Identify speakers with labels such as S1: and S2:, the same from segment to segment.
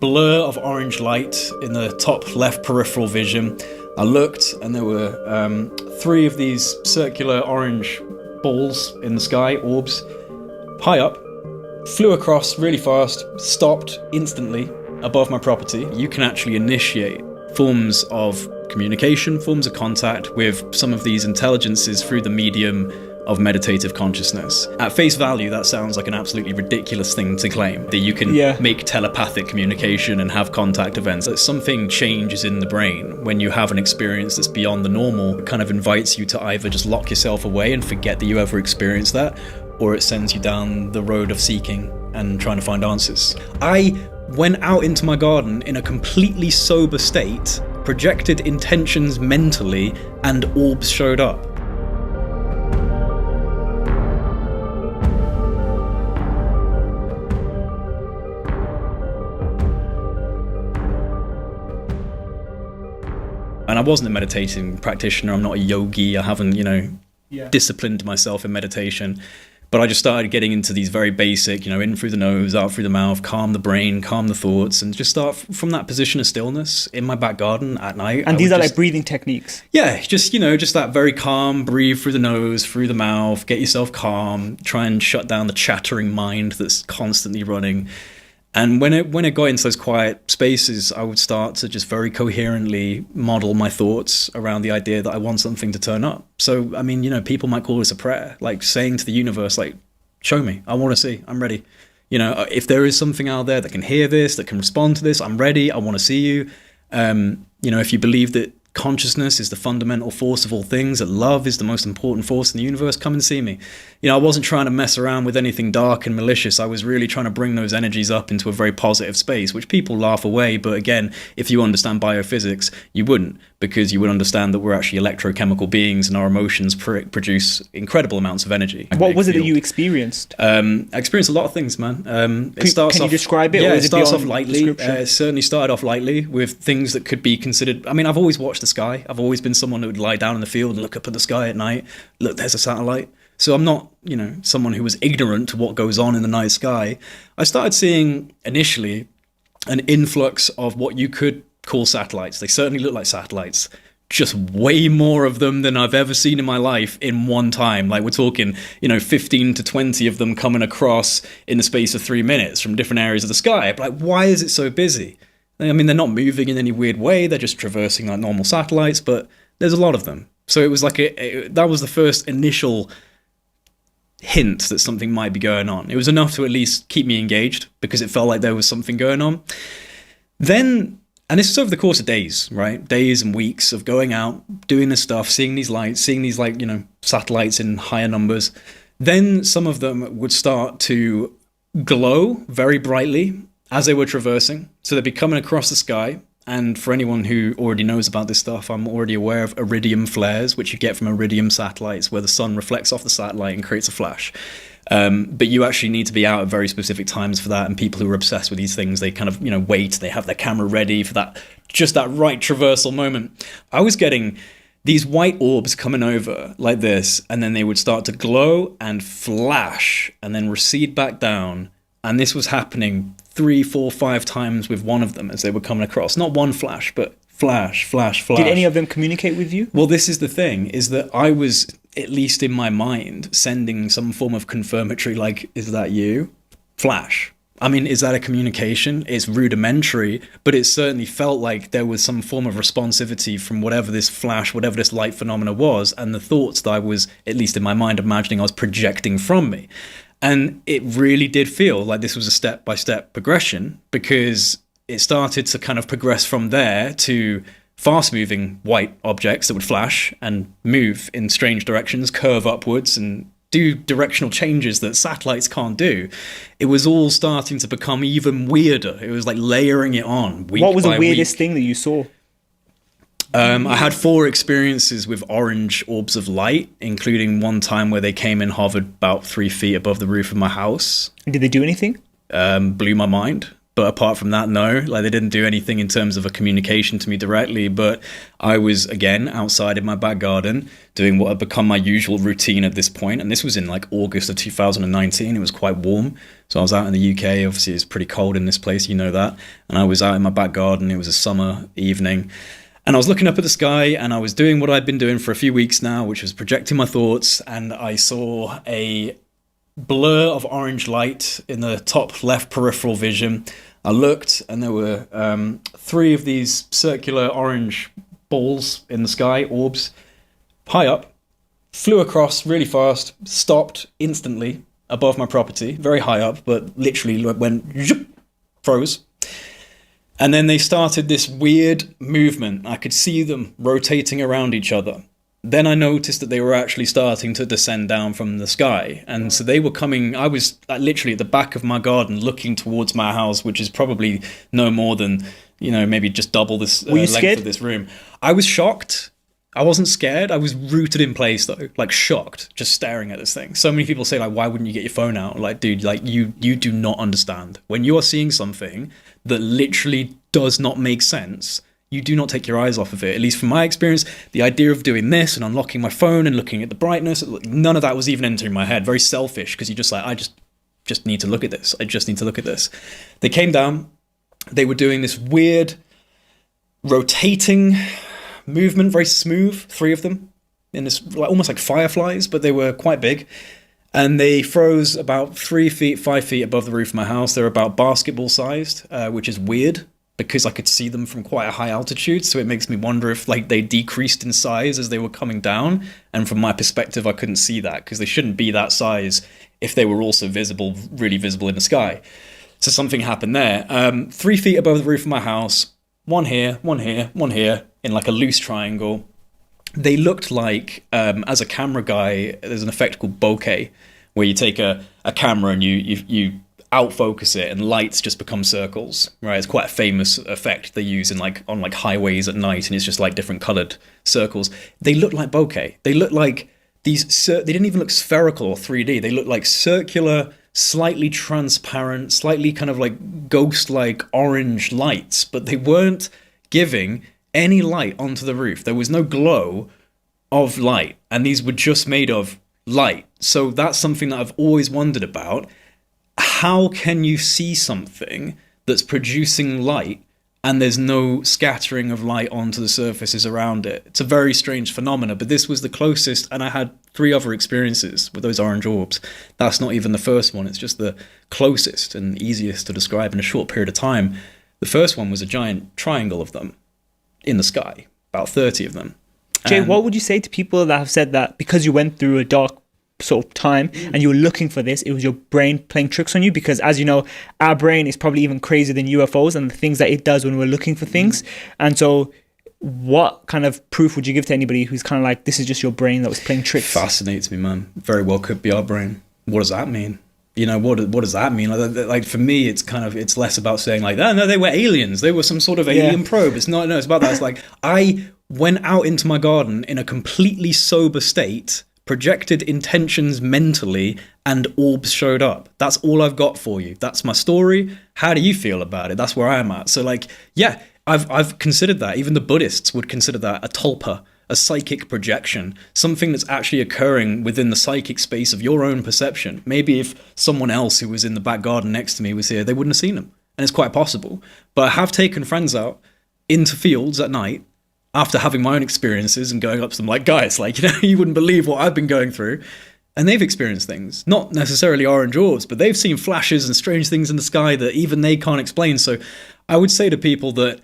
S1: blur of orange light in the top left peripheral vision. I looked, and there were 3 of these circular orange balls in the sky, orbs, high up, flew across really fast, stopped instantly above my property. You can actually initiate forms of communication, forms of contact with some of these intelligences through the medium of meditative consciousness. At face value, that sounds like an absolutely ridiculous thing to claim, that you can make telepathic communication and have contact events. That something changes in the brain when you have an experience that's beyond the normal. It kind of invites you to either just lock yourself away and forget that you ever experienced that, or it sends you down the road of seeking and trying to find answers. I went out into my garden in a completely sober state, projected intentions mentally, and orbs showed up. And I wasn't a meditating practitioner. I'm not a yogi. I haven't, disciplined myself in meditation. But I just started getting into these very basic, in through the nose, out through the mouth, calm the brain, calm the thoughts, and just start from that position of stillness in my back garden at night.
S2: And these are like breathing techniques?
S1: Yeah, just that very calm, breathe through the nose, through the mouth, get yourself calm, try and shut down the chattering mind that's constantly running. And when it got into those quiet spaces, I would start to just very coherently model my thoughts around the idea that I want something to turn up. So, people might call this a prayer, like saying to the universe, like, show me, I want to see, I'm ready. If there is something out there that can hear this, that can respond to this, I'm ready, I want to see you. If you believe that consciousness is the fundamental force of all things, that love is the most important force in the universe, come and see me. I wasn't trying to mess around with anything dark and malicious. I was really trying to bring those energies up into a very positive space, which people laugh away. But again, if you understand biophysics, you wouldn't, because you would understand that we're actually electrochemical beings and our emotions produce incredible amounts of energy.
S2: What was it that you experienced?
S1: I experienced a lot of things, man.
S2: Can you describe it?
S1: Yeah,
S2: or
S1: it starts off lightly. It certainly started off lightly with things that could be considered... I've always watched the sky. I've always been someone who would lie down in the field and look up at the sky at night. Look, there's a satellite. So I'm not, someone who was ignorant to what goes on in the night sky. I started seeing initially an influx of what you could call satellites. They certainly look like satellites. Just way more of them than I've ever seen in my life in one time. Like we're talking, 15 to 20 of them coming across in the space of 3 minutes from different areas of the sky. But like, why is it so busy? They're not moving in any weird way. They're just traversing like normal satellites, but there's a lot of them. So it was like that was the first initial hint that something might be going on. It was enough to at least keep me engaged because it felt like there was something going on. Then, and this is over the course of days, right? Days and weeks of going out, doing this stuff, seeing these lights, seeing these satellites in higher numbers. Then some of them would start to glow very brightly as they were traversing. So they'd be coming across the sky. And for anyone who already knows about this stuff, I'm already aware of iridium flares, which you get from iridium satellites, where the sun reflects off the satellite and creates a flash. But you actually need to be out at very specific times for that. And people who are obsessed with these things, they kind of, wait. They have their camera ready for that right traversal moment. I was getting these white orbs coming over like this, and then they would start to glow and flash and then recede back down. And this was happening 3, 4, 5 times with one of them as they were coming across. Not one flash, but flash, flash, flash.
S2: Did any of them communicate with you?
S1: Well, this is the thing, is that I was, at least in my mind, sending some form of confirmatory, like, is that you? Flash. Is that a communication? It's rudimentary, but it certainly felt like there was some form of responsivity from whatever this flash, whatever this light phenomena was, and the thoughts that I was, at least in my mind, imagining I was projecting from me. And it really did feel like this was a step-by-step progression, because it started to kind of progress from there to fast-moving white objects that would flash and move in strange directions, curve upwards, and do directional changes that satellites can't do. It was all starting to become even weirder. It was like layering it on week by week.
S2: What was the weirdest thing that you saw?
S1: I had 4 experiences with orange orbs of light, including one time where they came and hovered about 3 feet above the roof of my house.
S2: Did they do anything?
S1: Blew my mind. But apart from that, no, like they didn't do anything in terms of a communication to me directly. But I was, again, outside in my back garden doing what had become my usual routine at this point. And this was in like August of 2019. It was quite warm. So I was out in the UK. Obviously, it's pretty cold in this place. You know that. And I was out in my back garden. It was a summer evening. And I was looking up at the sky and I was doing what I'd been doing for a few weeks now, which was projecting my thoughts. And I saw a blur of orange light in the top left peripheral vision. I looked and there were 3 of these circular orange balls in the sky, orbs, high up, flew across really fast, stopped instantly above my property, very high up, but literally went, zoop, froze. And then they started this weird movement. I could see them rotating around each other. Then I noticed that they were actually starting to descend down from the sky. And so they were coming, I was literally at the back of my garden looking towards my house, which is probably no more than, maybe just double this length of this room. I was shocked. I wasn't scared. I was rooted in place though, like shocked, just staring at this thing. So many people say like, why wouldn't you get your phone out? Like, dude, like you do not understand. When you are seeing something that literally does not make sense, you do not take your eyes off of it. At least from my experience, the idea of doing this and unlocking my phone and looking at the brightness, none of that was even entering my head. Very selfish, because you're just like, I just need to look at this. I just need to look at this. They came down. They were doing this weird rotating movement, very smooth, 3 of them, in this almost like fireflies, but they were quite big. And they froze about 3 feet, 5 feet above the roof of my house. They're about basketball sized, which is weird, because I could see them from quite a high altitude. So it makes me wonder if like they decreased in size as they were coming down. And from my perspective, I couldn't see that because they shouldn't be that size if they were also visible, really visible in the sky. So something happened there. 3 feet above the roof of my house, one here, one here, one here, in like a loose triangle. They looked like, as a camera guy, there's an effect called bokeh, where you take a camera and you outfocus it and lights just become circles, right? It's quite a famous effect they use on highways at night, and it's just like different colored circles. They look like bokeh. They look like these, they didn't even look spherical or 3D. They look like circular, slightly transparent, slightly kind of like ghost-like orange lights, but they weren't giving any light onto the roof. There was no glow of light, and these were just made of light. So that's something that I've always wondered about. How can you see something that's producing light and there's no scattering of light onto the surfaces around it? It's a very strange phenomena, but this was the closest, and I had 3 other experiences with those orange orbs. That's not even the first one. It's just the closest and easiest to describe in a short period of time. The first one was a giant triangle of them in the sky, about 30 of them.
S2: Jay, what would you say to people that have said that because you went through a dark sort of time and you were looking for this, it was your brain playing tricks on you? Because as you know, our brain is probably even crazier than UFOs and the things that it does when we're looking for things. And so what kind of proof would you give to anybody who's kind of like, this is just your brain that was playing tricks?
S1: Fascinates me, man. Very well could be our brain. What does that mean? What does that mean? Like for me, it's less about saying like, oh, no, they were aliens. They were some sort of alien probe. It's not, no, it's about that. It's like, I went out into my garden in a completely sober state, projected intentions mentally, and orbs showed up. That's all I've got for you. That's my story. How do you feel about it? That's where I am at. So like, yeah, I've considered that. Even the Buddhists would consider that a tulpa, a psychic projection, something that's actually occurring within the psychic space of your own perception. Maybe if someone else who was in the back garden next to me was here, they wouldn't have seen them. And it's quite possible. But I have taken friends out into fields at night after having my own experiences and going up to them like, guys, like, you wouldn't believe what I've been going through. And they've experienced things, not necessarily orange orbs, but they've seen flashes and strange things in the sky that even they can't explain. So I would say to people that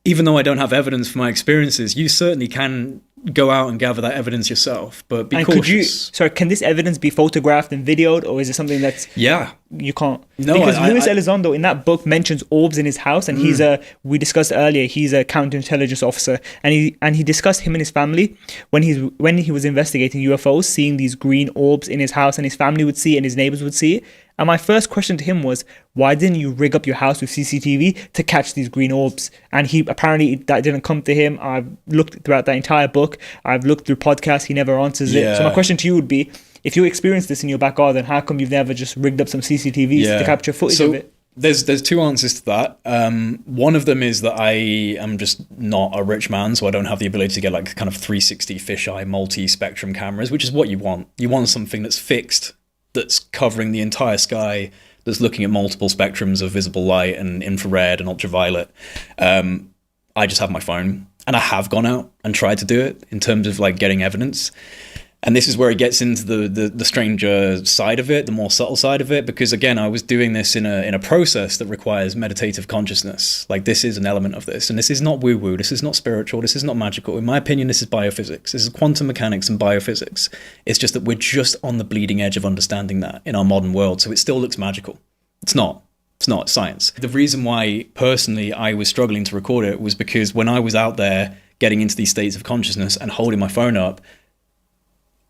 S1: even though I don't have evidence for my experiences, you certainly can go out and gather that evidence yourself, but be cautious.
S2: Can this evidence be photographed and videoed, or is it something that's you can't?
S1: No,
S2: because Luis Elizondo in that book mentions orbs in his house, and he's we discussed earlier, he's a counterintelligence officer, and he discussed him and his family when he was investigating UFOs, seeing these green orbs in his house, and his family would see it and his neighbors would see it. And my first question to him was, why didn't you rig up your house with CCTV to catch these green orbs? And he apparently, that didn't come to him. I've looked throughout that entire book. I've looked through podcasts. He never answers it. So my question to you would be, if you experienced this in your back garden, how come you've never just rigged up some CCTVs to capture footage of it?
S1: There's two answers to that. One of them is that I am just not a rich man, so I don't have the ability to get like kind of 360 fisheye multi-spectrum cameras, which is what you want. You want something that's fixed, that's covering the entire sky, that's looking at multiple spectrums of visible light and infrared and ultraviolet. I just have my phone, and I have gone out and tried to do it in terms of like getting evidence. And this is where it gets into the stranger side of it, the more subtle side of it, because again, I was doing this in a process that requires meditative consciousness. Like, this is an element of this, and this is not woo-woo, this is not spiritual, this is not magical. In my opinion, this is biophysics. This is quantum mechanics and biophysics. It's just that we're just on the bleeding edge of understanding that in our modern world, so it still looks magical. It's not. It's not science. The reason why, personally, I was struggling to record it was because when I was out there getting into these states of consciousness and holding my phone up,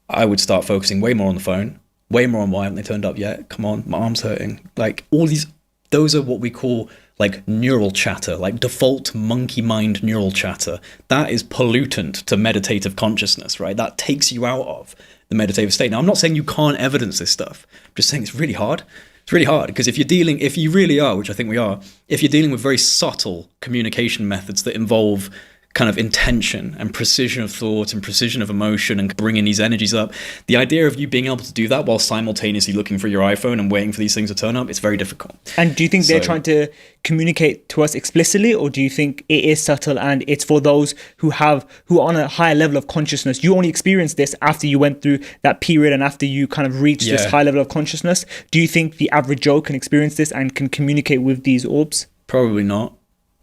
S1: I would start focusing way more on the phone, way more on why haven't they turned up yet? Come on, my arm's hurting. Like, all these, those are what we call like neural chatter, like default monkey mind neural chatter. That is pollutant to meditative consciousness, right? That takes you out of the meditative state. Now, I'm not saying you can't evidence this stuff. I'm just saying it's really hard. It's really hard because if you really are, which I think we are, if you're dealing with very subtle communication methods that involve kind of intention and precision of thought and precision of emotion and bringing these energies up, the idea of you being able to do that while simultaneously looking for your iPhone and waiting for these things to turn up, it's very difficult.
S2: And do you think they're trying to communicate to us explicitly, or do you think it is subtle and it's for those who are on a higher level of consciousness? You only experienced this after you went through that period and after you kind of reached this high level of consciousness. Do you think the average Joe can experience this and can communicate with these orbs?
S1: Probably not.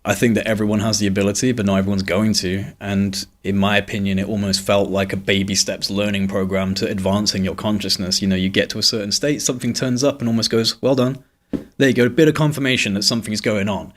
S1: I think that everyone has the ability, but not everyone's going to. And in my opinion, it almost felt like a baby steps learning program to advancing your consciousness. You know, you get to a certain state, something turns up and almost goes, well done. There you go, a bit of confirmation that something's going on.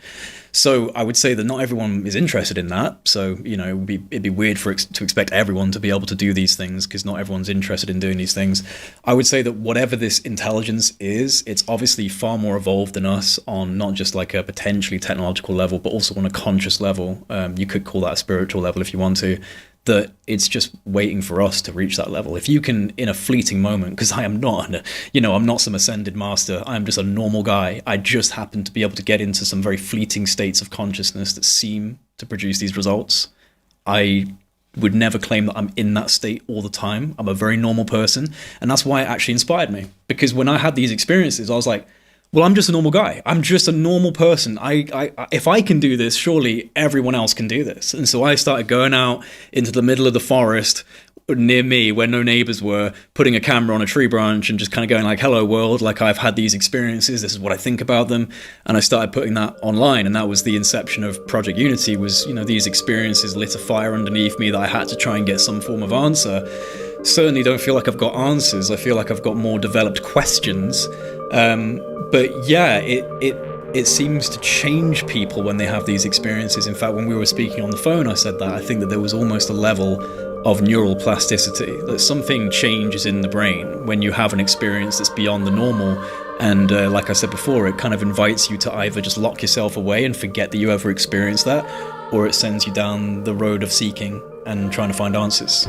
S1: So I would say that not everyone is interested in that. So, you know, it'd be weird to expect everyone to be able to do these things because not everyone's interested in doing these things. I would say that whatever this intelligence is, it's obviously far more evolved than us on not just like a potentially technological level, but also on a conscious level. You could call that a spiritual level if you want to. That it's just waiting for us to reach that level. If you can, in a fleeting moment, because I am not, I'm not some ascended master, I'm just a normal guy. I just happen to be able to get into some very fleeting states of consciousness that seem to produce these results. I would never claim that I'm in that state all the time. I'm a very normal person. And that's why it actually inspired me. Because when I had these experiences, I was like, well, I'm just a normal guy. I'm just a normal person. If I can do this, surely everyone else can do this. And so I started going out into the middle of the forest near me where no neighbors were, putting a camera on a tree branch and just kind of going like, hello world, like I've had these experiences, this is what I think about them. And I started putting that online, and that was the inception of Project Unity. Was, these experiences lit a fire underneath me that I had to try and get some form of answer. Certainly don't feel like I've got answers. I feel like I've got more developed questions. But yeah, it seems to change people when they have these experiences. In fact, when we were speaking on the phone, I said that I think that there was almost a level of neural plasticity, that something changes in the brain when you have an experience that's beyond the normal. And like I said before, it kind of invites you to either just lock yourself away and forget that you ever experienced that, or it sends you down the road of seeking and trying to find answers.